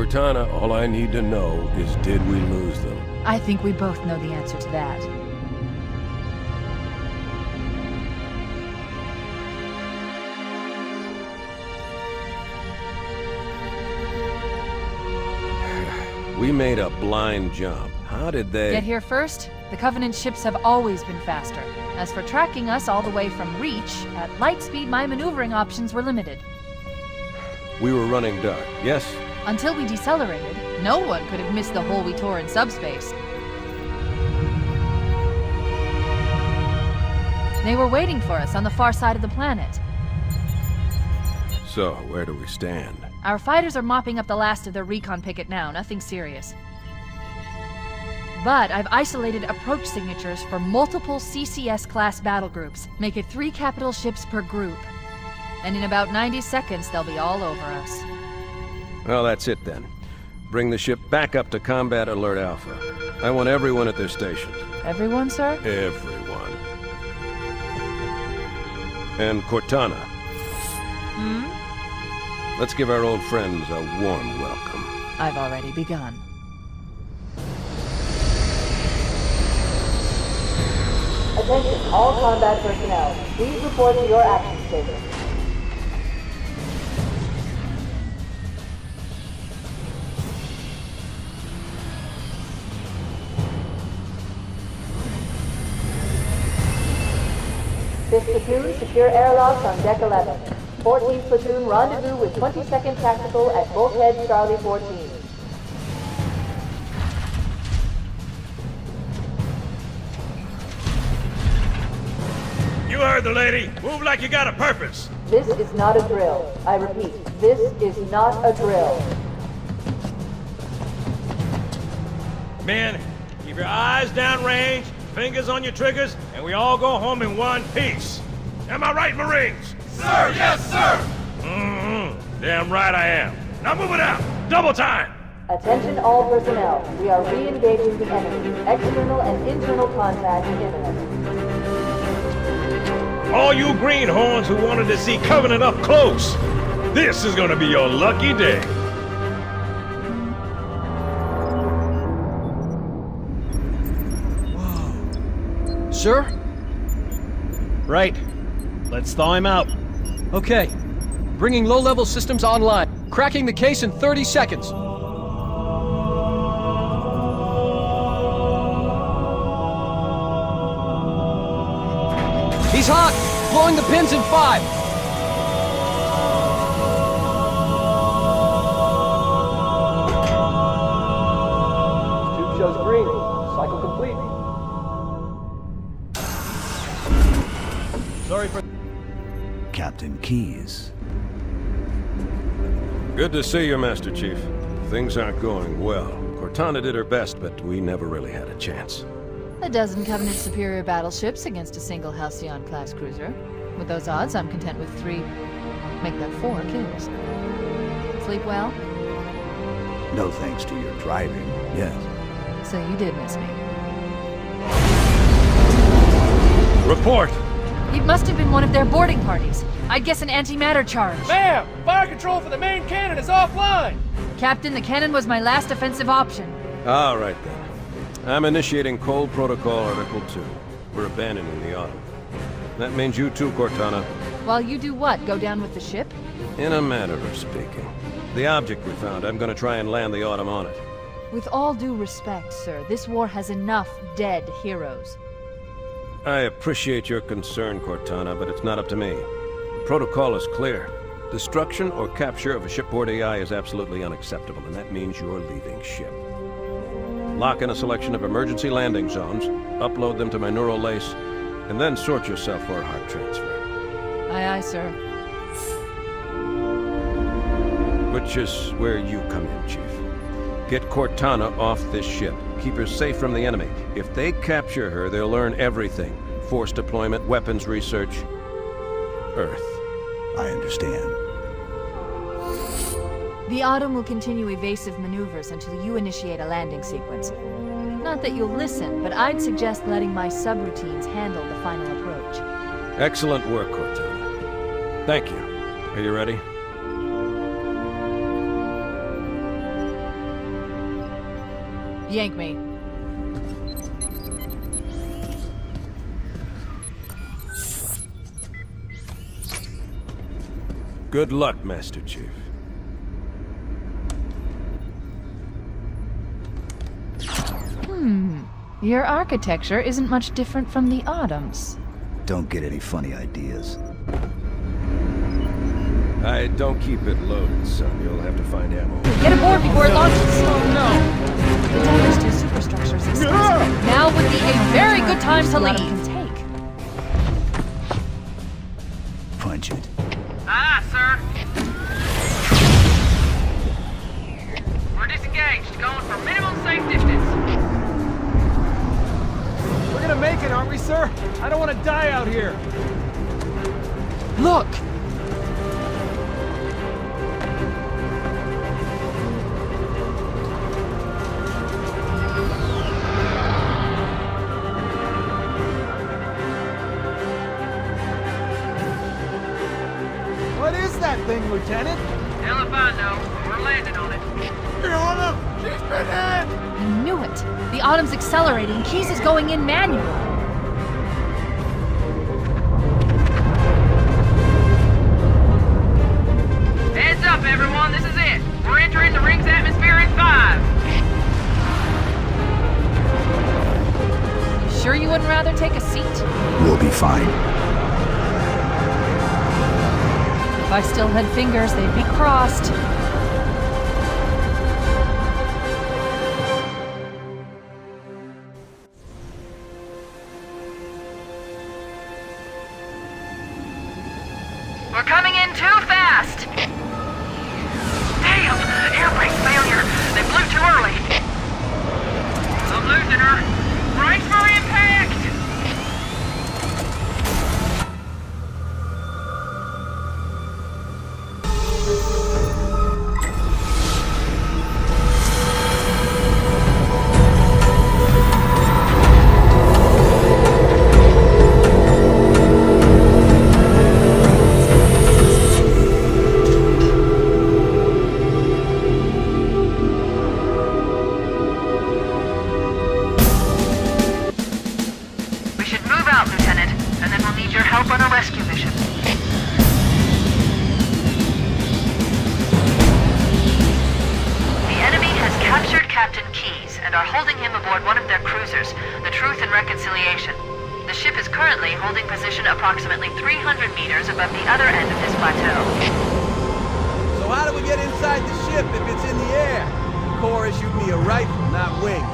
Cortana, all I need to know is did we lose them? I think we both know the answer to that. We made a blind jump. How did they... Get here first? The Covenant ships have always been faster. As for tracking us all the way from Reach, at light speed my maneuvering options were limited. We were running dark, yes? Until we decelerated, no one could have missed the hole we tore in subspace. They were waiting for us on the far side of the planet. So, where do we stand? Our fighters are mopping up the last of their recon picket now, nothing serious. But I've isolated approach signatures for multiple CCS-class battle groups. Make it 3 capital ships per group. And in about 90 seconds, they'll be all over us. Well, that's it then. Bring the ship back up to Combat Alert Alpha. I want everyone at their stations. Everyone, sir? Everyone. And Cortana. Let's give our old friends a warm welcome. I've already begun. Attention, all combat personnel. Please report to your action station. Fifth platoon, secure airlocks on deck 11. 14th platoon, rendezvous with 22nd Tactical at Bulkhead Charlie 14. You heard the lady. Move like you got a purpose. This is not a drill. I repeat, this is not a drill. Men, keep your eyes downrange, fingers on your triggers, and we all go home in one piece. Am I right, Marines? Sir, yes, sir! Damn right I am. Now move it out. Double time. Attention all personnel. We are re-engaging the enemy. External and internal contact imminent. All you greenhorns who wanted to see Covenant up close, this is gonna be your lucky day. Sir? Right. Let's thaw him out. Okay. Bringing low-level systems online. Cracking the case in 30 seconds. He's hot! Blowing the pins in 5! Tube shows green. Cycle complete. Sorry for... Captain Keyes. Good to see you, Master Chief. Things aren't going well. Cortana did her best, but we never really had a chance. A dozen Covenant superior battleships against a single Halcyon-class cruiser. With those odds, I'm content with 3, make that 4 kills. Sleep well? No thanks to your driving, yes. So you did miss me. Report. It must have been one of their boarding parties. I'd guess an antimatter charge. Ma'am! Fire control for the main cannon is offline! Captain, the cannon was my last offensive option. All right, then. I'm initiating Cold Protocol Article 2. We're abandoning the Autumn. That means you too, Cortana. While you do what? Go down with the ship? In a manner of speaking. The object we found, I'm gonna try and land the Autumn on it. With all due respect, sir, this war has enough dead heroes. I appreciate your concern, Cortana, but it's not up to me. The protocol is clear. Destruction or capture of a shipboard AI is absolutely unacceptable, and that means you're leaving ship. Lock in a selection of emergency landing zones, upload them to my neural lace, and then sort yourself for a heart transfer. Aye, aye, sir. Which is where you come in, Chief. Get Cortana off this ship. Keep her safe from the enemy. If they capture her, they'll learn everything. Force deployment, weapons research, Earth. I understand. The Autumn will continue evasive maneuvers until you initiate a landing sequence. Not that you'll listen, but I'd suggest letting my subroutines handle the final approach. Excellent work, Cortana. Thank you. Are you ready? Yank me. Good luck, Master Chief. Your architecture isn't much different from the Autumn's. Don't get any funny ideas. I don't keep it loaded, son. You'll have to find ammo. Get aboard before it launches! Oh no! The damage to superstructures is extensive. Now would be a very good time to leave. Can take. Punch it. Aye, sir. We're disengaged, going for minimum safe distance. We're gonna make it, aren't we, sir? I don't want to die out here. Look! What is that thing, Lieutenant? Hell if I know. We're landing on it. I knew it! The Autumn's accelerating. Keys is going in manual. Heads up, everyone. This is it. We're entering the ring's atmosphere in 5. You sure you wouldn't rather take a seat? We'll be fine. If I still had fingers, they'd be crossed. We're coming in too fast. Damn! Air brake failure. They blew too early. I'm losing her. Brace for impact! Help on a rescue mission. The enemy has captured Captain Keyes and are holding him aboard one of their cruisers, the Truth and Reconciliation. The ship is currently holding position approximately 300 meters above the other end of this plateau. So how do we get inside the ship if it's in the air? The Corps issued me a rifle, not wings.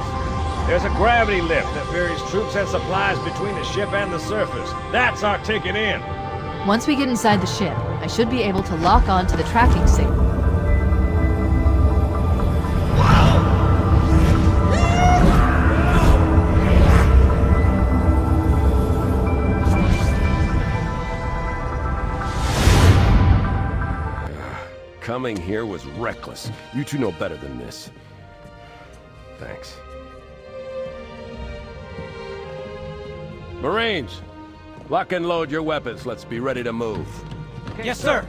There's a gravity lift that ferries troops and supplies between the ship and the surface. That's our ticket in. Once we get inside the ship, I should be able to lock on to the tracking signal. Coming here was reckless. You two know better than this. Thanks. Marines, lock and load your weapons. Let's be ready to move. Okay, yes, sir.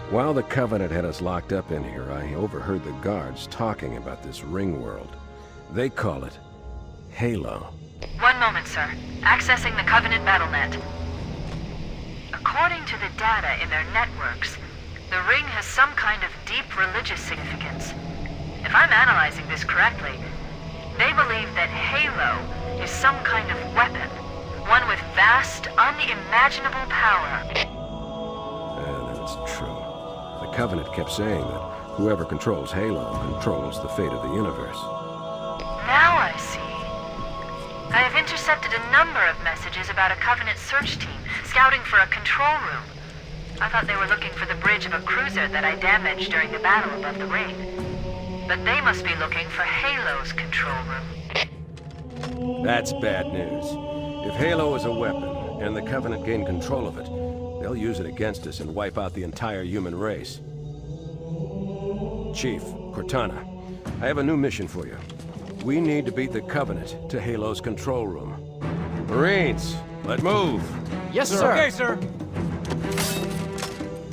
While the Covenant had us locked up in here, I overheard the guards talking about this ring world. They call it Halo. One moment, sir. Accessing the Covenant BattleNet. According to the data in their networks, the ring has some kind of deep religious significance. If I'm analyzing this correctly, they believe that Halo is some kind of weapon, one with vast, unimaginable power. That's true. The Covenant kept saying that whoever controls Halo controls the fate of the universe. Now I see. I have intercepted a number of messages about a Covenant search team scouting for a control room. I thought they were looking for the bridge of a cruiser that I damaged during the battle above the ring. But they must be looking for Halo's control room. That's bad news. If Halo is a weapon, and the Covenant gain control of it, they'll use it against us and wipe out the entire human race. Chief, Cortana, I have a new mission for you. We need to beat the Covenant to Halo's control room. Marines, let's move! Yes, sir. Okay, sir.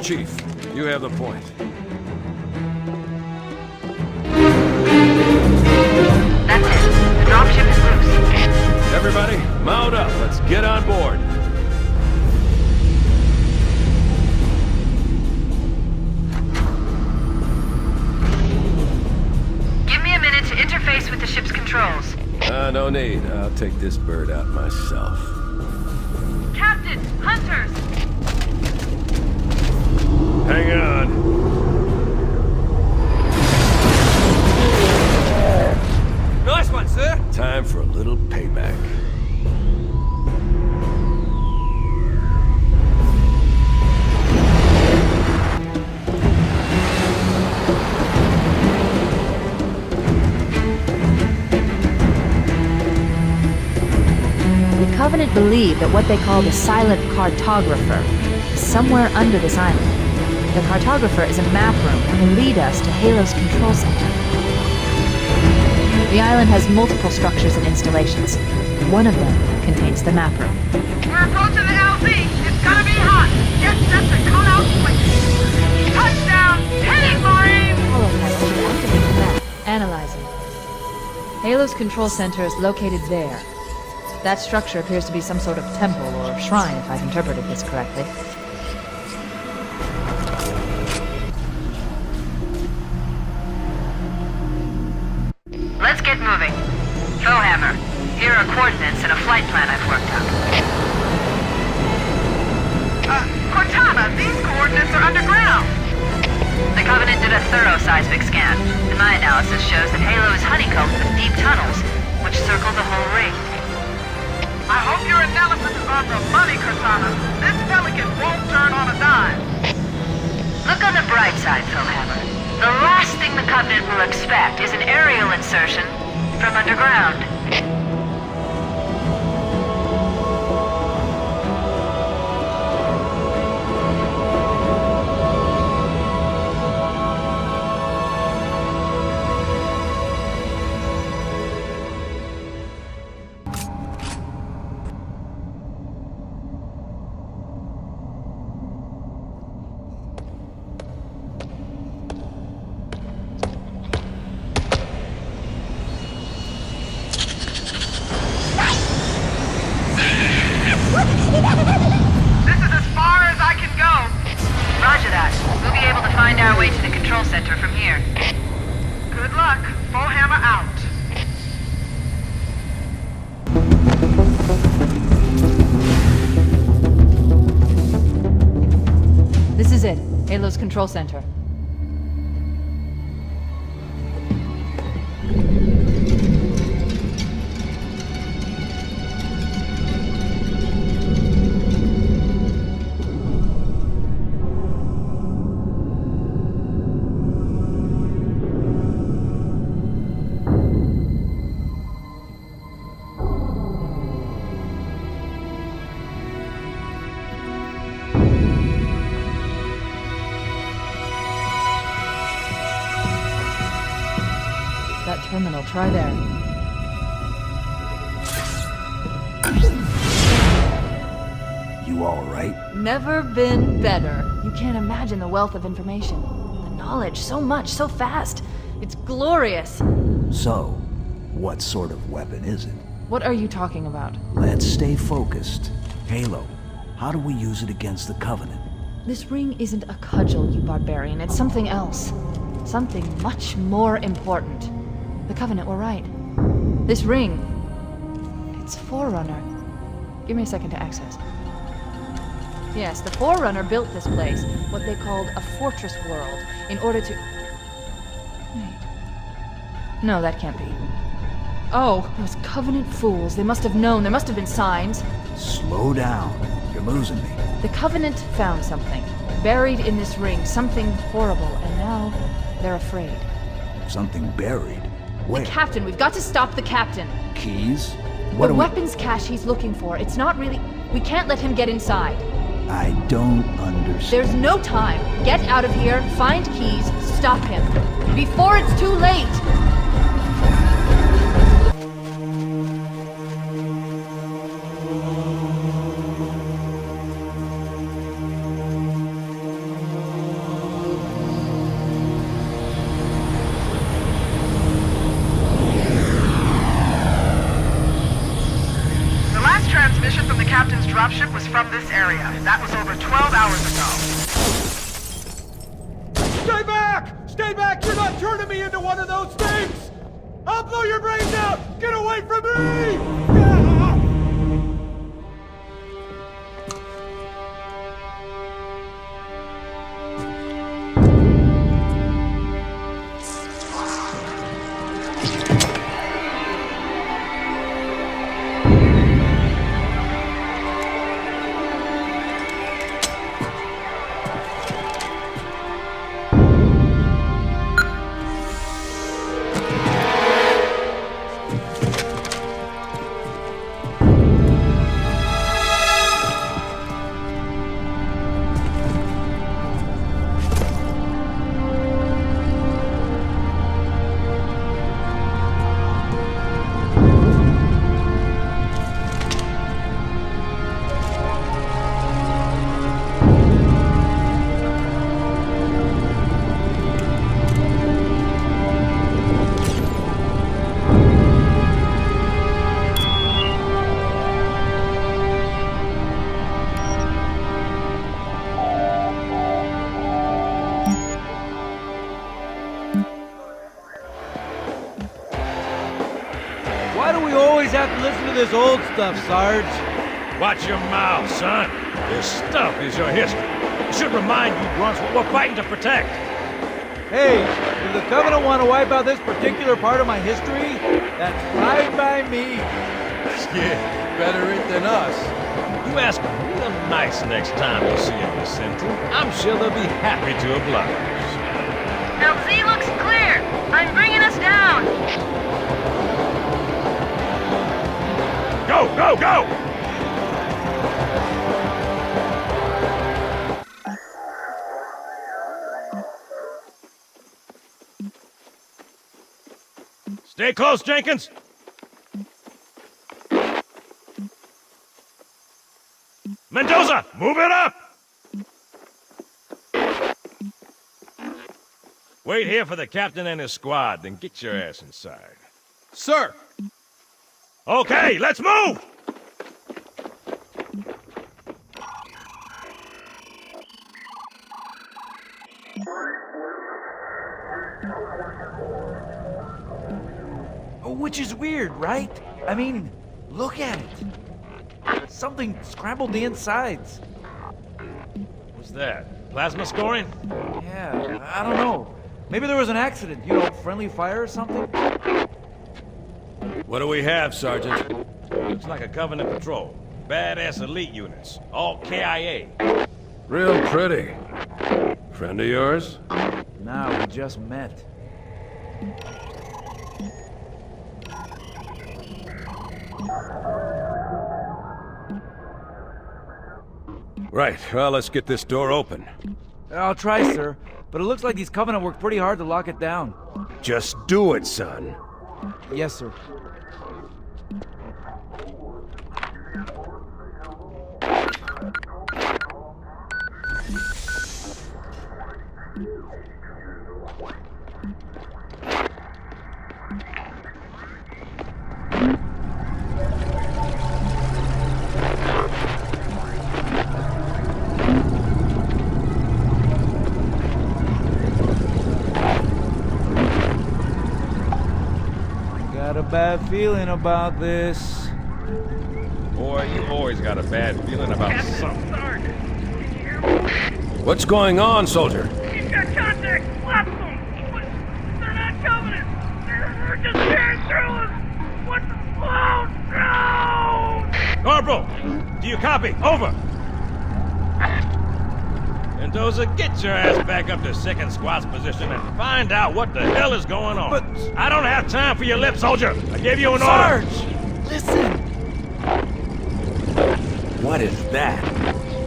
Chief, you have the point. no need. I'll take this bird out myself. Captain! Hunters! Hang on. Nice one, sir. Time for a little payback. The Covenant believe that what they call the Silent Cartographer is somewhere under this island. The Cartographer is a map room that will lead us to Halo's control center. The island has multiple structures and installations. One of them contains the map room. We're approaching the LZ. It's gonna be hot. Get set to cut out quick. Touchdown! Hit it, Marine! Follow us to activate the map. Analyzing. Halo's control center is located there. That structure appears to be some sort of temple or shrine, if I've interpreted this correctly. Let's get moving. Foehammer, here are coordinates and a flight plan I've worked out. Cortana, these coordinates are underground. The Covenant did a thorough seismic scan, and my analysis shows that Halo is honeycombed with deep tunnels, which circle the whole ring. I hope your analysis is on the money, Cortana. This Pelican won't turn on a dime. Look on the bright side, Foehammer. The last thing the Covenant will expect is an aerial insertion from underground. This is as far as I can go. Roger that. We'll be able to find our way to the control center from here. Good luck. Foehammer out. This is it. Halo's control center. That terminal, try there. You all right? Never been better. You can't imagine the wealth of information. The knowledge, so much, so fast. It's glorious. So, what sort of weapon is it? What are you talking about? Let's stay focused. Halo, how do we use it against the Covenant? This ring isn't a cudgel, you barbarian. It's something else. Something much more important. The Covenant were right. This ring, it's Forerunner. Give me a second to access. Yes, the Forerunner built this place, what they called a fortress world, in order to... Wait. No, that can't be. Oh, those Covenant fools. They must have known. There must have been signs. Slow down. You're losing me. The Covenant found something. Buried in this ring. Something horrible. And now, they're afraid. Something buried? Where? The captain. We've got to stop the captain. Keys? What The do weapons cache he's looking for. It's not really... We can't let him get inside. I don't understand. There's no time. Get out of here, find keys, stop him. Before it's too late! The last transmission from the captain's dropship was from this area. That was over 12 hours ago. Stay back! Stay back! You're not turning me into one of those things! I'll blow your brains out! Get away from me! Why do we always have to listen to this old stuff, Sarge? Watch your mouth, son. This stuff is your history. It should remind you grunts what we're fighting to protect. Hey, if the Covenant want to wipe out this particular part of my history, that's fine by me. Yeah, better it than us. You ask them real nice next time you see a Vicente. I'm sure they'll be happy to oblige. LZ looks clear. I'm bringing us down. Go, go, go! Stay close, Jenkins. Mendoza, move it up! Wait here for the captain and his squad, then get your ass inside. Sir! Okay, let's move! Which is weird, right? I mean, look at it. Something scrambled the insides. What's that? Plasma scoring? Yeah, I don't know. Maybe there was an accident, you know, friendly fire or something? What do we have, Sergeant? Looks like a Covenant patrol. Badass elite units. All KIA. Real pretty. Friend of yours? Nah, we just met. Right, well, let's get this door open. I'll try, sir. But it looks like these Covenant worked pretty hard to lock it down. Just do it, son. Yes, sir. Got a bad feeling about this. Boy, you always got a bad feeling about something. What's going on, soldier? He's got contact! Lots of them! But they're not Covenant! They're just tearing through us! What the... Oh, no! Corporal, do you copy? Over! Mendoza, get your ass back up to second squad's position and find out what the hell is going on. But... I don't have time for your lip, soldier! I gave you an Sarge! order! Listen! What is that?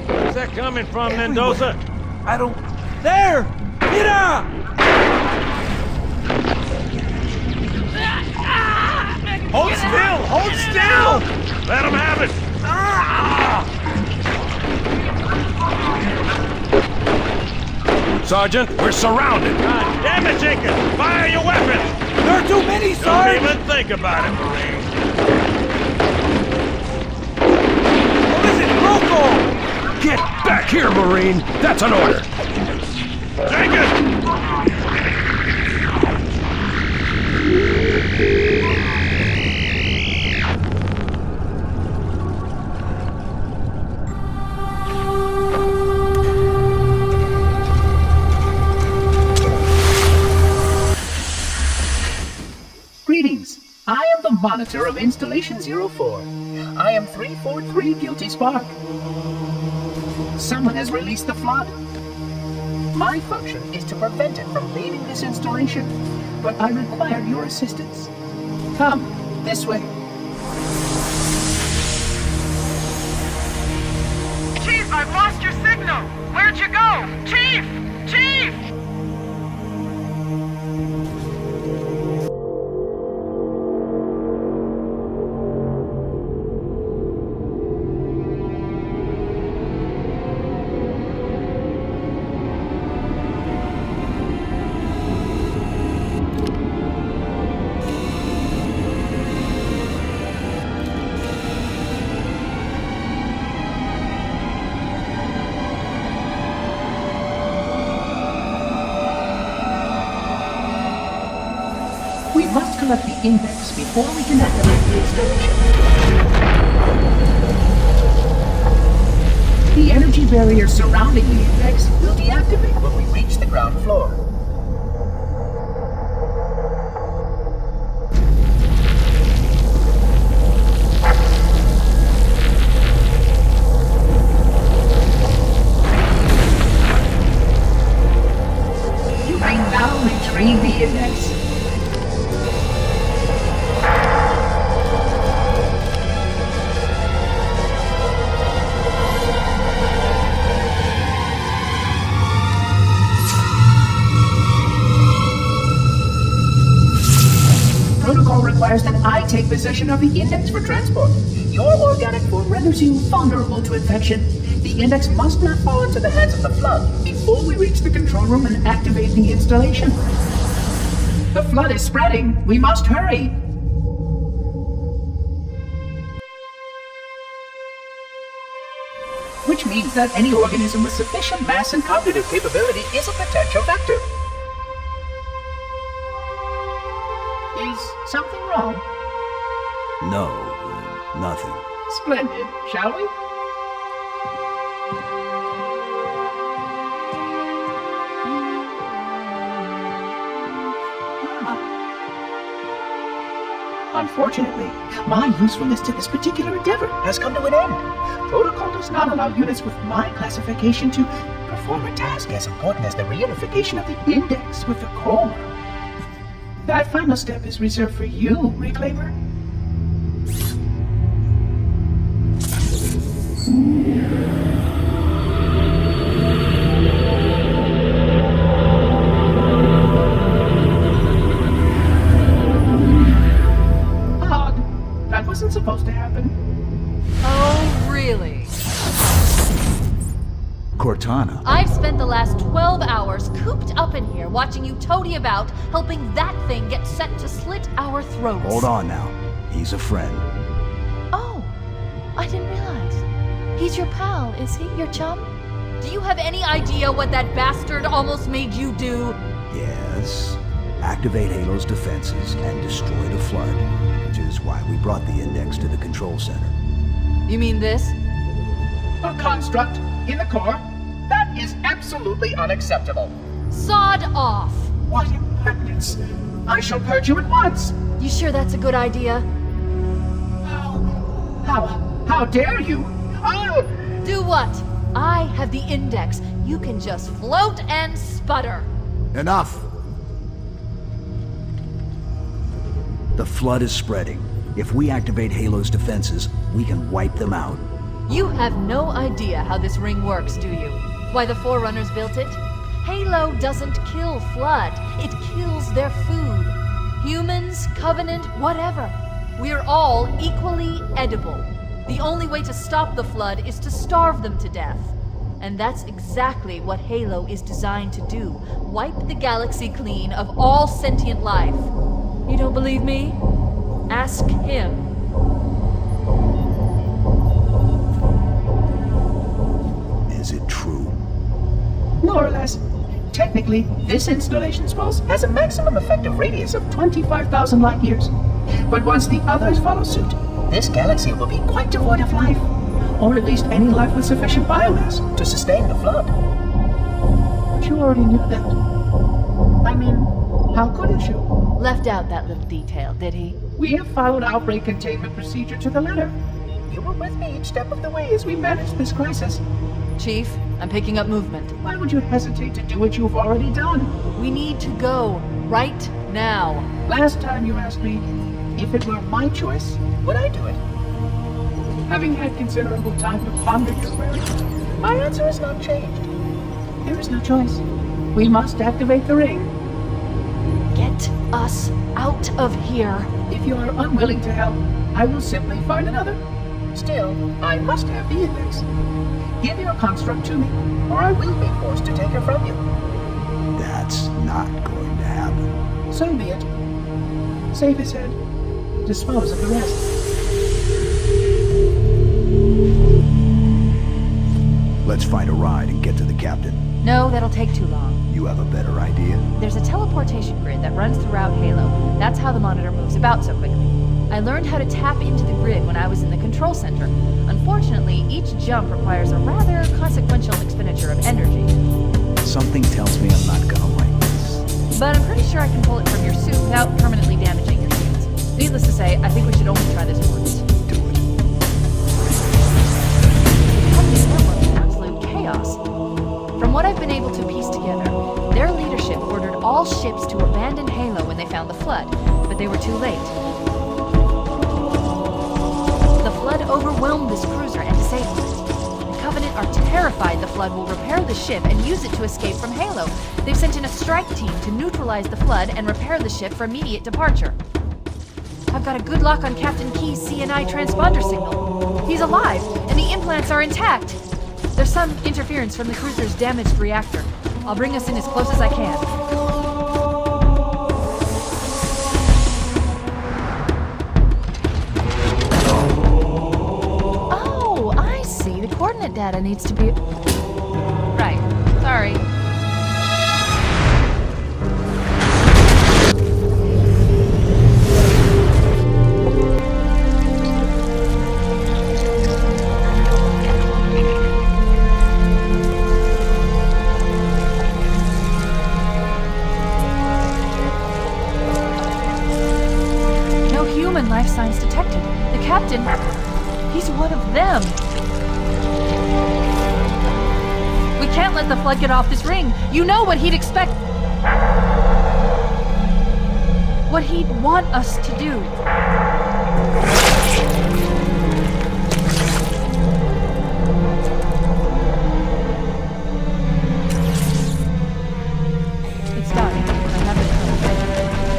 Where's that coming from, Mendoza? I don't... There! Mira! Hold still! Hold still! Let him have it! Sergeant, we're surrounded! God damn it, Jenkins! Fire your weapons! There are too many, Don't Sarge! even think about it, Marine. What is it? Local! Get back here, Marine! That's an order! Jenkins! monitor of Installation 04. I am 343 Guilty Spark. Someone has released the flood. My function is to prevent it from leaving this installation, but I require your assistance. Come, this way. Chief, I've lost your signal! Where'd you go? Chief! Chief! We must collect the index before we can activate the installation. The energy barrier surrounding the index will deactivate when we reach the ground floor. You may now retrieve the index. Protocol requires that I take possession of the index for transport. Your organic form renders you vulnerable to infection. The index must not fall into the hands of the flood before we reach the control room and activate the installation. The flood is spreading. We must hurry. Which means that any organism with sufficient mass and cognitive capability is a potential vector. Is something wrong? No, nothing. Splendid, shall we? Unfortunately, my usefulness to this particular endeavor has come to an end. Protocol does not allow units with my classification to perform a task as important as the reunification of the index with the core. That final step is reserved for you, Reclaimer. Odd. That wasn't supposed to happen. Oh, really? Cortana. I've spent the last 12 hours cooped up in here watching you toady about, helping that thing get set to slit our throats. Hold on now. He's a friend. Oh, I didn't realize. He's your pal, is he? Your chum? Do you have any idea what that bastard almost made you do? Yes. Activate Halo's defenses and destroy the flood, which is why we brought the index to the control center. You mean this? A construct in the core? That is absolutely unacceptable. Sod off! What impertinence! I shall purge you at once! You sure that's a good idea? How dare you? Oh! Do what? I have the index. You can just float and sputter. Enough! The flood is spreading. If we activate Halo's defenses, we can wipe them out. You have no idea how this ring works, do you? Why the Forerunners built it? Halo doesn't kill Flood. It kills their food. Humans, Covenant, whatever. We're all equally edible. The only way to stop the Flood is to starve them to death. And that's exactly what Halo is designed to do. Wipe the galaxy clean of all sentient life. You don't believe me? Ask him. Is it true? More or less. Technically, this installation's pulse has a maximum effective radius of 25,000 light years. But once the others follow suit, this galaxy will be quite devoid of life. Or at least any life with sufficient biomass to sustain the flood. But you already knew that. I mean, how couldn't you? Left out that little detail, did he? We have followed our break containment procedure to the letter. You were with me each step of the way as we managed this crisis. Chief, I'm picking up movement. Why would you hesitate to do what you've already done? We need to go. Right now. Last time you asked me, if it were my choice, would I do it? Having had considerable time to ponder your query, my answer has not changed. There is no choice. We must activate the ring. Get us out of here. If you are unwilling to help, I will simply find another. Still, I must have the index. Give your construct to me, or I will be forced to take her from you. That's not going to happen. So be it. Save his head. Dispose of the rest. Let's find a ride and get to the captain. No, that'll take too long. You have a better idea? There's a teleportation grid that runs throughout Halo. That's how the monitor moves about so quickly. I learned how to tap into the grid when I was in the control center. Unfortunately, each jump requires a rather consequential expenditure of energy. Something tells me I'm not gonna like this. But I'm pretty sure I can pull it from your suit without permanently damaging your shields. Needless to say, I think we should only try this once. Do it. Company's network is absolute chaos. From what I've been able to piece together, their leadership ordered all ships to abandon Halo when they found the Flood, but they were too late. The Flood overwhelmed this cruiser and disabled it. The Covenant are terrified the Flood will repair the ship and use it to escape from Halo. They've sent in a strike team to neutralize the Flood and repair the ship for immediate departure. I've got a good lock on Captain Key's CNI transponder signal. He's alive, and the implants are intact. There's some interference from the cruiser's damaged reactor. I'll bring us in as close as I can. Oh, I see. The coordinate data needs to be... Right. Sorry. Life signs detected. The captain, he's one of them. We can't let the Flood get off this ring. You know what he'd expect. What he'd want us to do. It's done. I have it covered.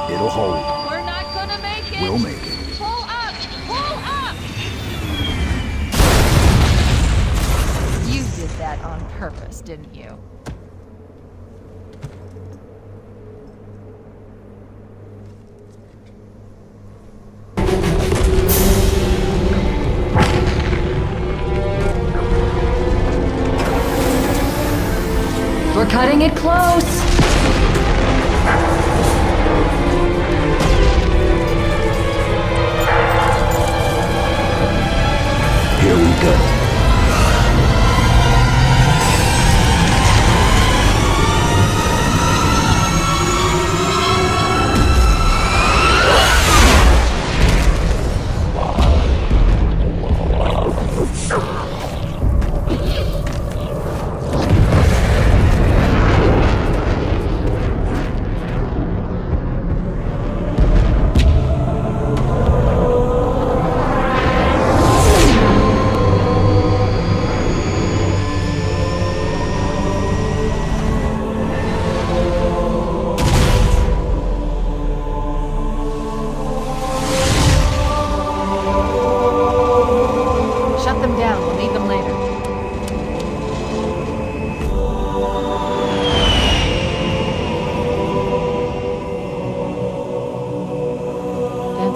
It'll hold. We're not gonna make it. We'll make it. Pull up! Pull up! You did that on purpose, didn't you? We're cutting it close! Here we go.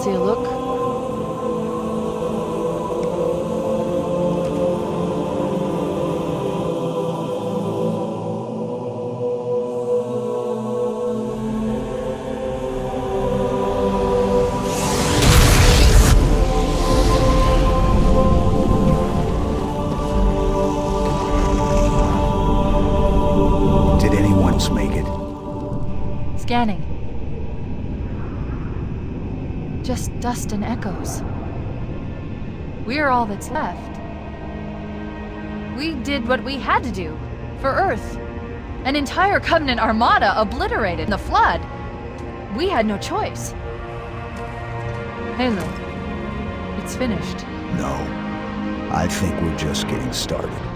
fancy a look? Did anyone else make it? Scanning. Just dust and echoes. We're all that's left. We did what we had to do. For Earth. An entire Covenant armada obliterated in the flood. We had no choice. Halo. It's finished. No. I think we're just getting started.